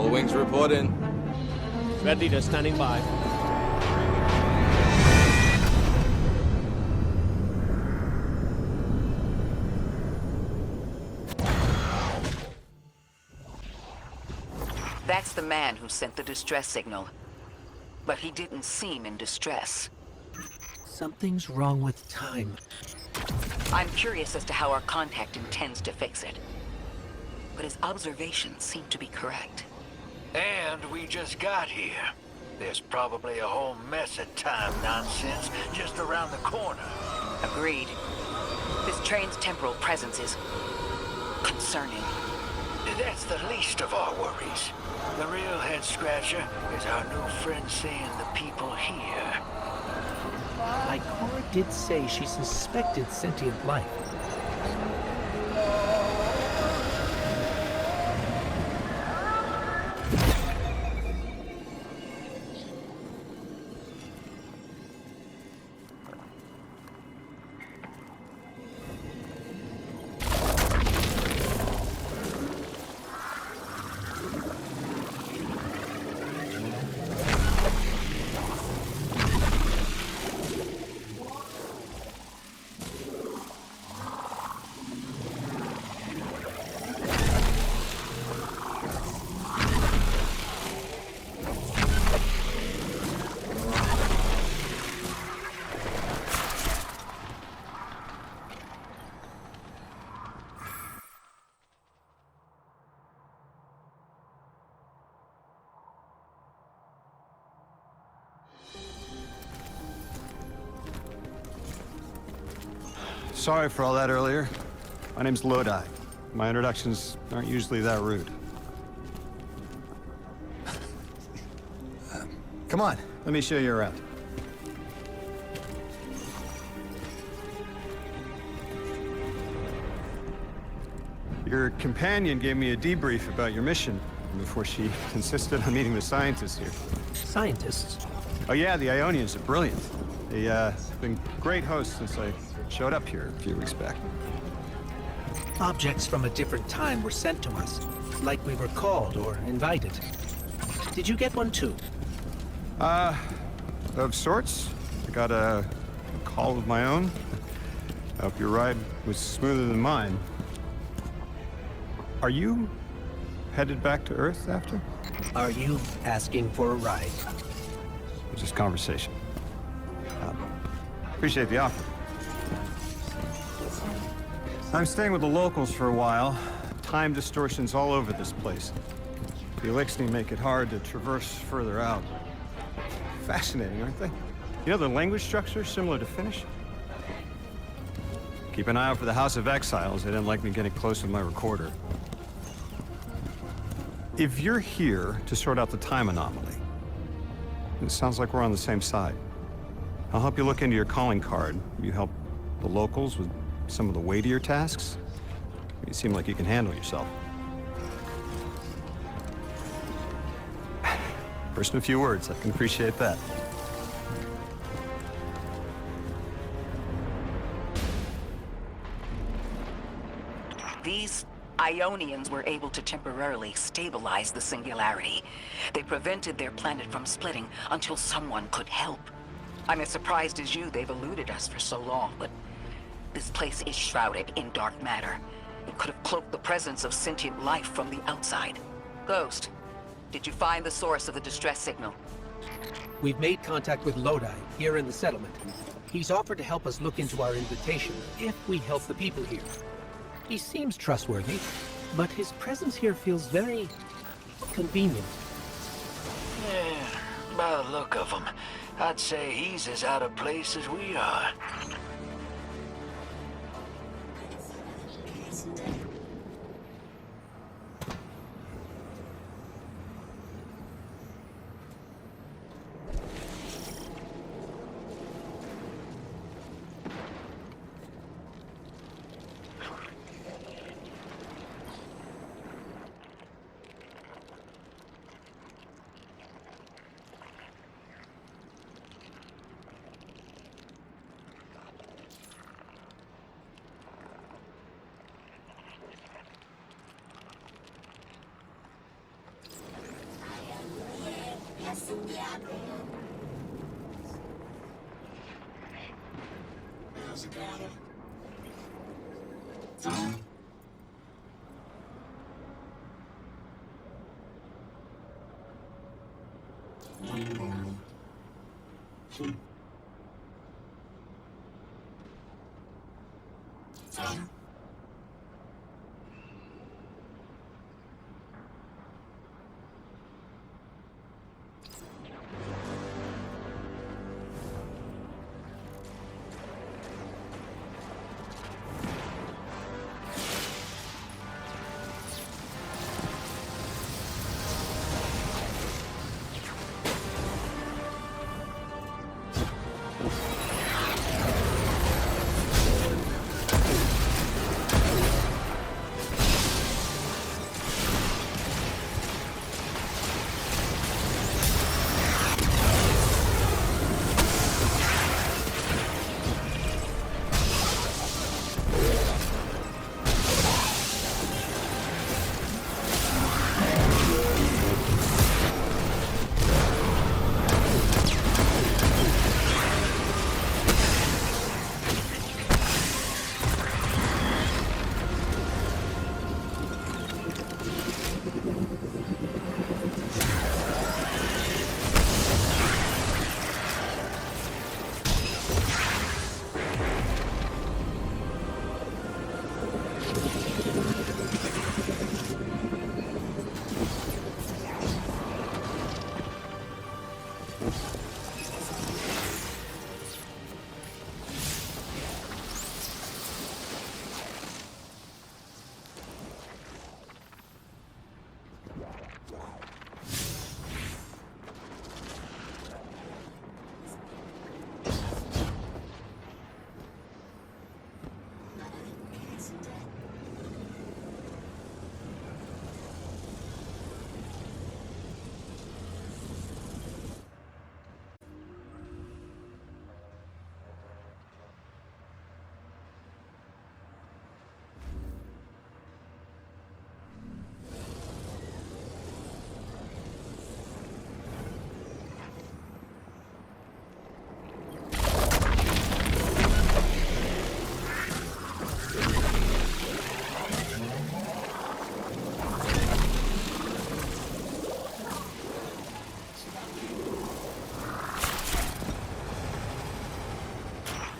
All wings report in. Red leader standing by. That's the man who sent the distress signal. But he didn't seem in distress. Something's wrong with time. I'm curious as to how our contact intends to fix it. But his observations seem to be correct. And we just got here. There's probably a whole mess of time nonsense just around the corner. Agreed. This train's temporal presence is concerning. That's the least of our worries. The real head-scratcher is our new friend seeing the people here. Like Cora did say, she suspected sentient life. Sorry for all that earlier. My name's Lodi. My introductions aren't usually that rude. Come on, let me show you around. Your companion gave me a debrief about your mission before she insisted on meeting the scientists here. Scientists? Oh yeah, the Ionians are brilliant. They've been great hosts since I showed up here a few weeks back. Objects from a different time were sent to us, like we were called or invited. Did you get one too? Of sorts. I got a call of my own. I hope your ride was smoother than mine. Are you headed back to Earth after? Are you asking for a ride? Just conversation. Appreciate the offer. I'm staying with the locals for a while. Time distortions all over this place. The Elixni make it hard to traverse further out. Fascinating, aren't they? You know, the language structure is similar to Finnish. Keep an eye out for the House of Exiles. They didn't like me getting close with my recorder. If you're here to sort out the time anomaly, it sounds like we're on the same side. I'll help you look into your calling card. You help the locals with some of the weightier tasks. You seem like you can handle yourself. First in a few words, I can appreciate that. These Ionians were able to temporarily stabilize the singularity. They prevented their planet from splitting until someone could help. I'm as surprised as you they've eluded us for so long, but this place is shrouded in dark matter. It could have cloaked the presence of sentient life from the outside. Ghost, did you find the source of the distress signal? We've made contact with Lodi, here in the settlement. He's offered to help us look into our invitation, if we help the people here. He seems trustworthy, but his presence here feels very convenient. Yeah, by the look of him, I'd say he's as out of place as we are.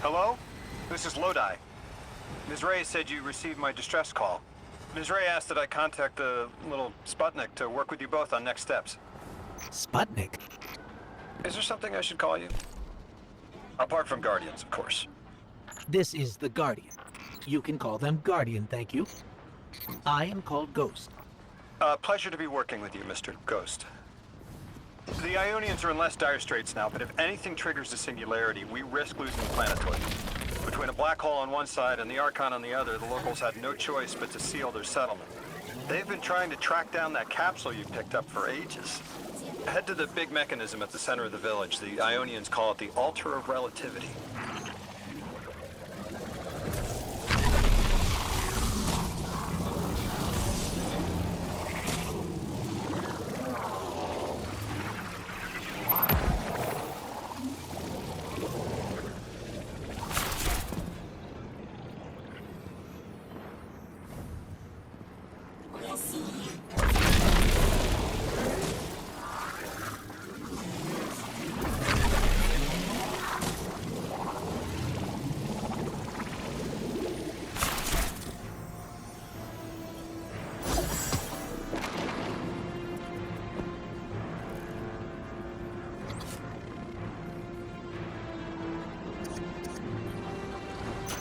Hello? This is Lodi. Ms. Ray said you received my distress call. Ms. Ray asked that I contact the little Sputnik to work with you both on next steps. Sputnik? Is there something I should call you? Apart from Guardians, of course. This is the Guardian. You can call them Guardian, thank you. I am called Ghost. Pleasure to be working with you, Mr. Ghost. The Ionians are in less dire straits now, but if anything triggers the singularity, we risk losing the planetoid. Between a black hole on one side and the Archon on the other, the locals had no choice but to seal their settlement. They've been trying to track down that capsule you picked up for ages. Head to the big mechanism at the center of the village. The Ionians call it the Altar of Relativity.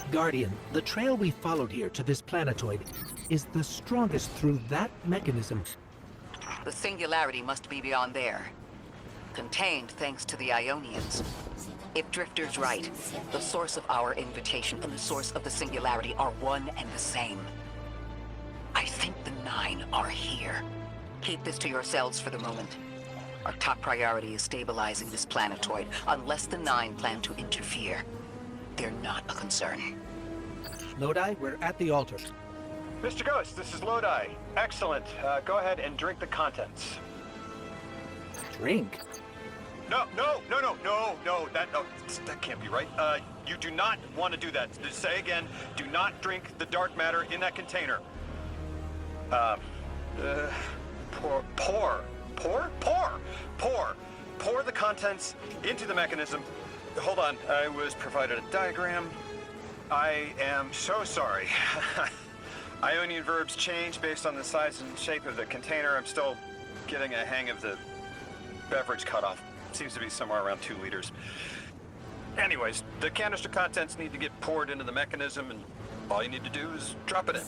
Guardian, the trail we followed here to this planetoid is the strongest through that mechanism. The singularity must be beyond there. Contained thanks to the Ionians. If Drifter's right, the source of our invitation and the source of the singularity are one and the same. I think the Nine are here. Keep this to yourselves for the moment. Our top priority is stabilizing this planetoid, unless the Nine plan to interfere. They're not a concern. Lodi, we're at the altar. Mr. Ghost, this is Lodi. Excellent. Go ahead and drink the contents. Drink? That can't be right. You do not want to do that. Say again, do not drink the dark matter in that container. Pour the contents into the mechanism. Hold on, I was provided a diagram. I am so sorry. Ionian verbs change based on the size and shape of the container. I'm still getting a hang of the beverage cutoff. Seems to be somewhere around 2 liters. Anyways, the canister contents need to get poured into the mechanism, and all you need to do is drop it in.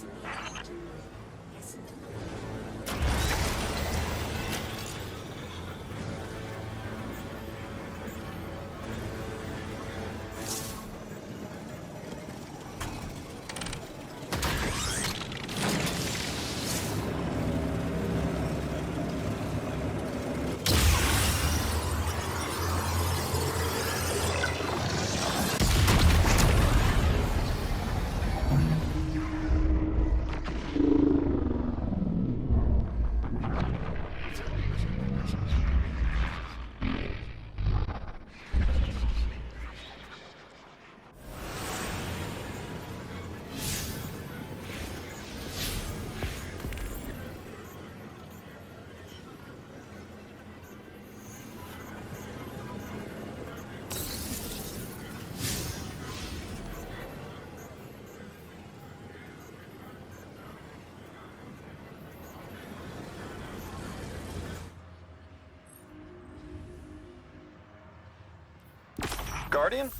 Guardian,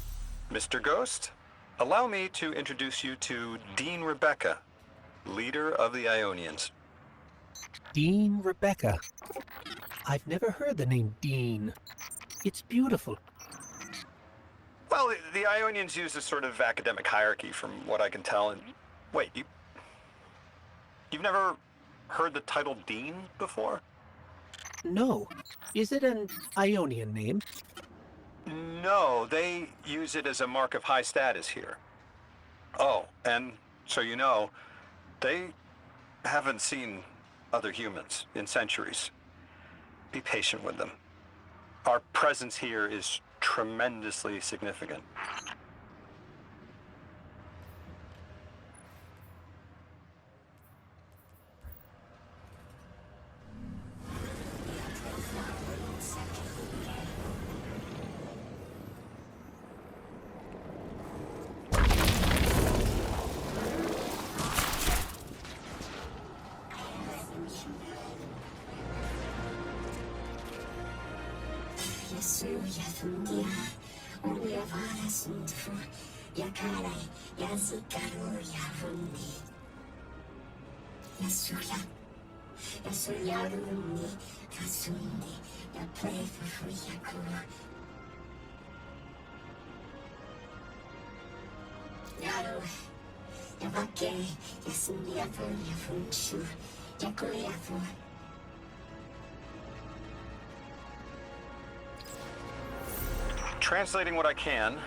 Mr. Ghost, allow me to introduce you to Dean Rebecca, leader of the Ionians. Dean Rebecca. I've never heard the name Dean. It's beautiful. Well, the Ionians use a sort of academic hierarchy from what I can tell. And wait, you've never heard the title Dean before? No. Is it an Ionian name? No, they use it as a mark of high status here. Oh, and so you know, they haven't seen other humans in centuries. Be patient with them. Our presence here is tremendously significant. Translating what I can,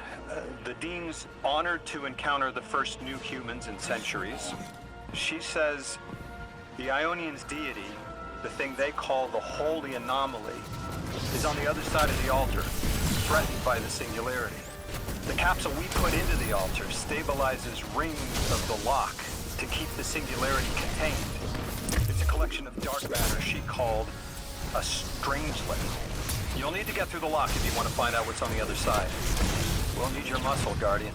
the Dean's honored to encounter the first new humans in centuries. She says the Ionians' deity, the thing they call the holy anomaly, is on the other side of the altar, threatened by the singularity. The capsule we put into the altar stabilizes rings of the lock to keep the singularity contained. It's a collection of dark matter she called a strangelet. You'll need to get through the lock if you want to find out what's on the other side. We'll need your muscle, Guardian.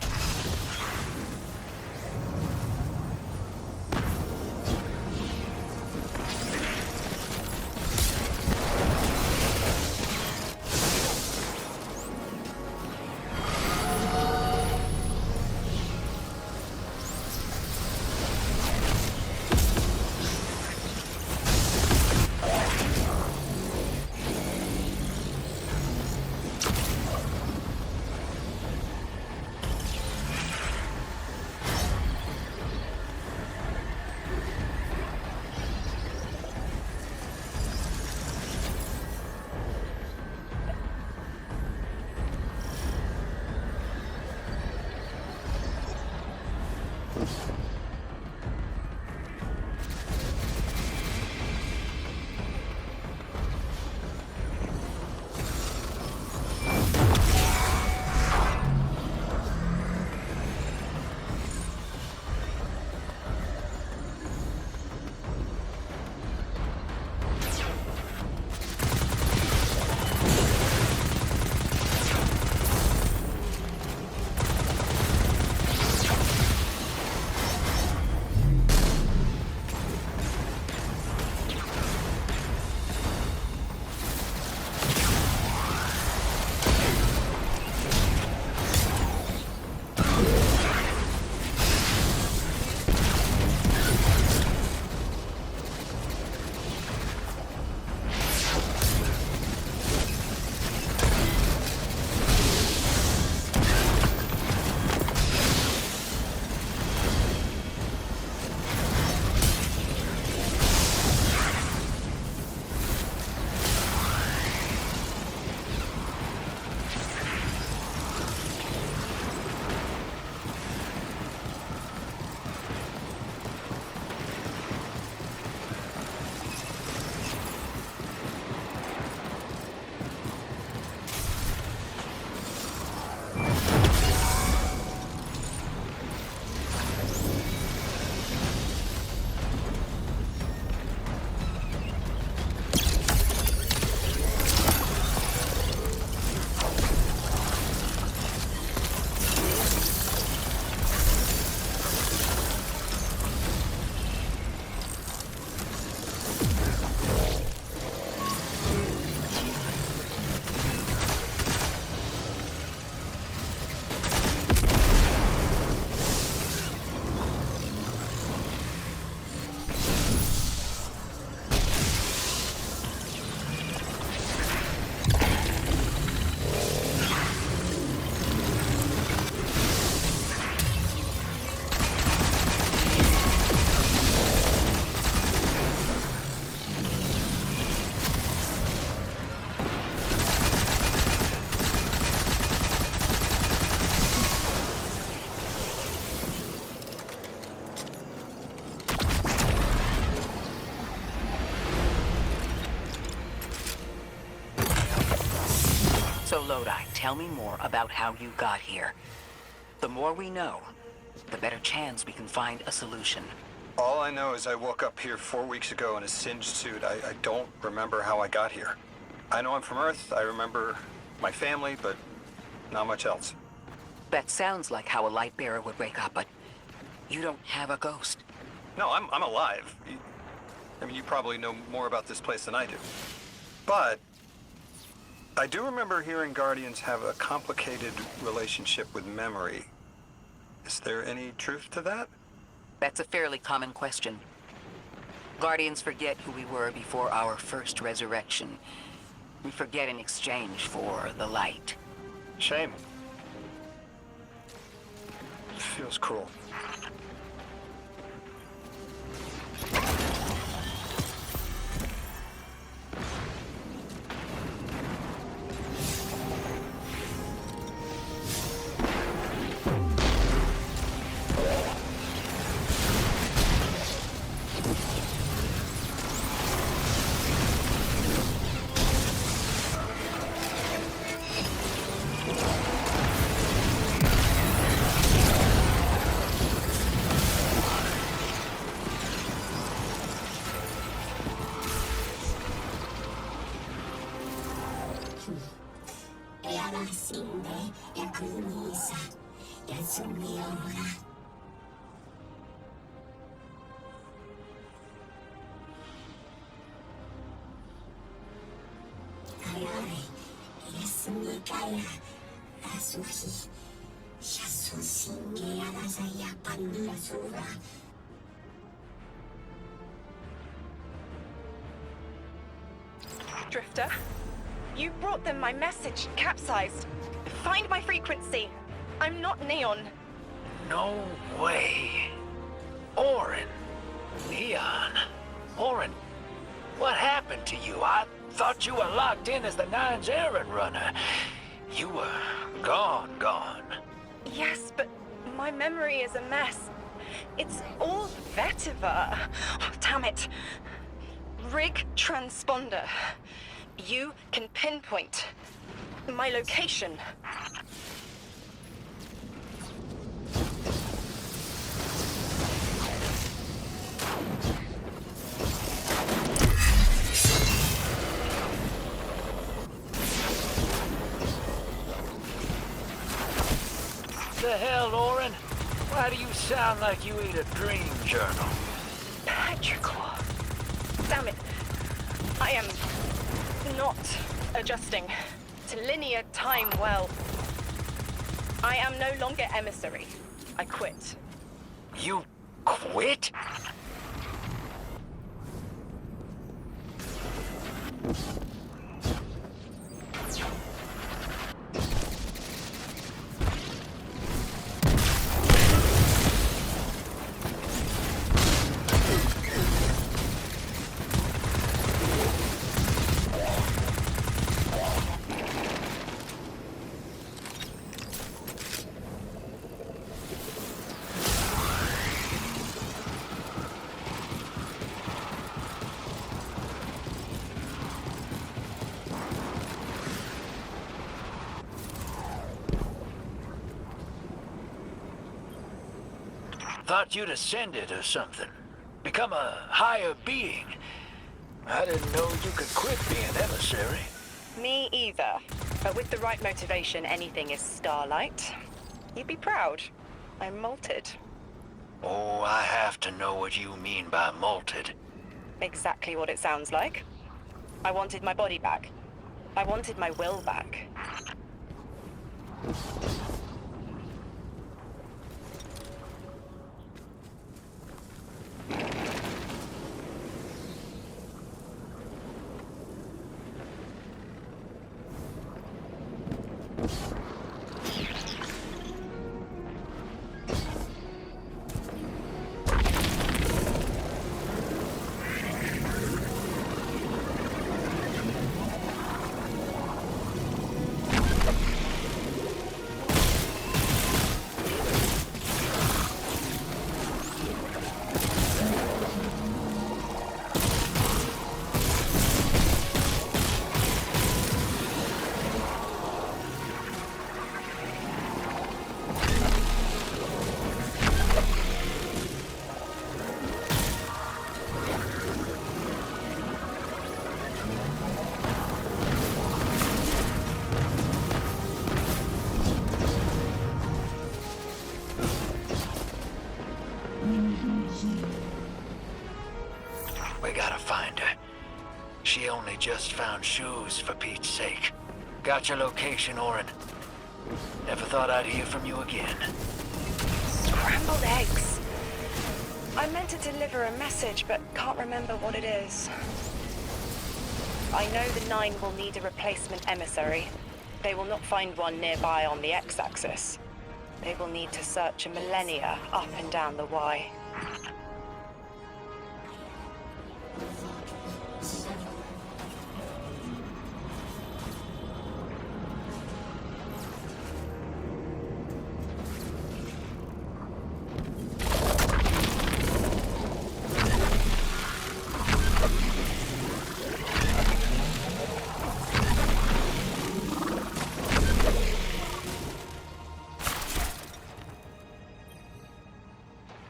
Lodi, tell me more about how you got here. The more we know, the better chance we can find a solution. All I know is I woke up here 4 weeks ago in a singed suit. I don't remember how I got here. I know I'm from Earth. I remember my family, but not much else. That sounds like how a light bearer would wake up, but you don't have a ghost. No, I'm alive. I mean, you probably know more about this place than I do. But I do remember hearing Guardians have a complicated relationship with memory. Is there any truth to that? That's a fairly common question. Guardians forget who we were before our first resurrection. We forget in exchange for the light. Shame. Feels cruel. Drifter, you brought them my message, capsized. Find my frequency. I'm not Neon. No way. Orin. Neon. Orin, what happened to you? I thought you were locked in as the Nine's errand runner. You were gone. Yes, but my memory is a mess. It's all vetiver. Oh, damn it. Rig transponder. You can pinpoint my location. The hell, Orin? Why do you sound like you ate a dream journal? Petrichor. Damn it. I am not adjusting to linear time well. I am no longer emissary. I quit. You quit? Thought you'd ascended or something. Become a higher being. I didn't know you could quit being emissary. Me either. But with the right motivation, anything is starlight. You'd be proud. I'm molted. Oh, I have to know what you mean by molted. Exactly what it sounds like. I wanted my body back. I wanted my will back. just found shoes, for Pete's sake. Got your location, Orin. Never thought I'd hear from you again. Scrambled eggs. I meant to deliver a message, but can't remember what it is. I know the Nine will need a replacement emissary. They will not find one nearby on the X-axis. They will need to search a millennia up and down the Y.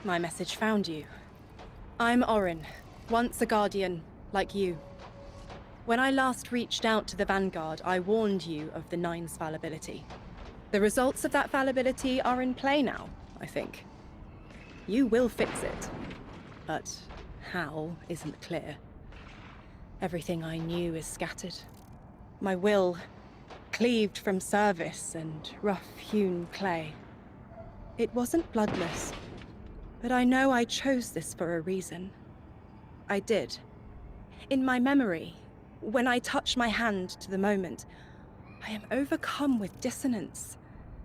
My message found you. I'm Orin, once a Guardian, like you. When I last reached out to the Vanguard, I warned you of the Nine's fallibility. The results of that fallibility are in play now, I think. You will fix it, but how isn't clear. Everything I knew is scattered. My will, cleaved from service and rough-hewn clay. It wasn't bloodless. But I know I chose this for a reason. I did. In my memory, when I touch my hand to the moment, I am overcome with dissonance,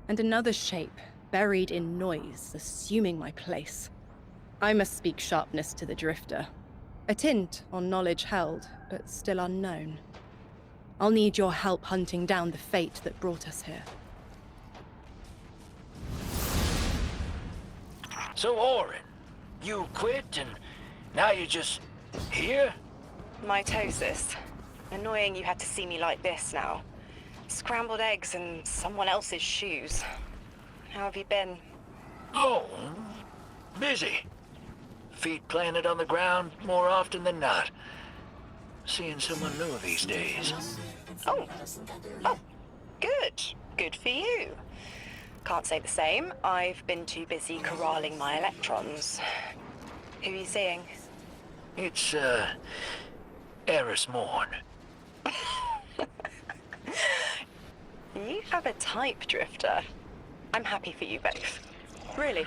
and another shape, buried in noise, assuming my place. I must speak sharpness to the Drifter. A tint on knowledge held, but still unknown. I'll need your help hunting down the fate that brought us here. So, Orin, you quit and now you're just here? Mitosis. Annoying you had to see me like this now. Scrambled eggs and someone else's shoes. How have you been? Oh, busy. Feet planted on the ground more often than not. Seeing someone new these days. Oh, good. Good for you. Can't say the same. I've been too busy corralling my electrons. Who are you seeing? It's, Eris Morn. You have a type, Drifter. I'm happy for you both. Really.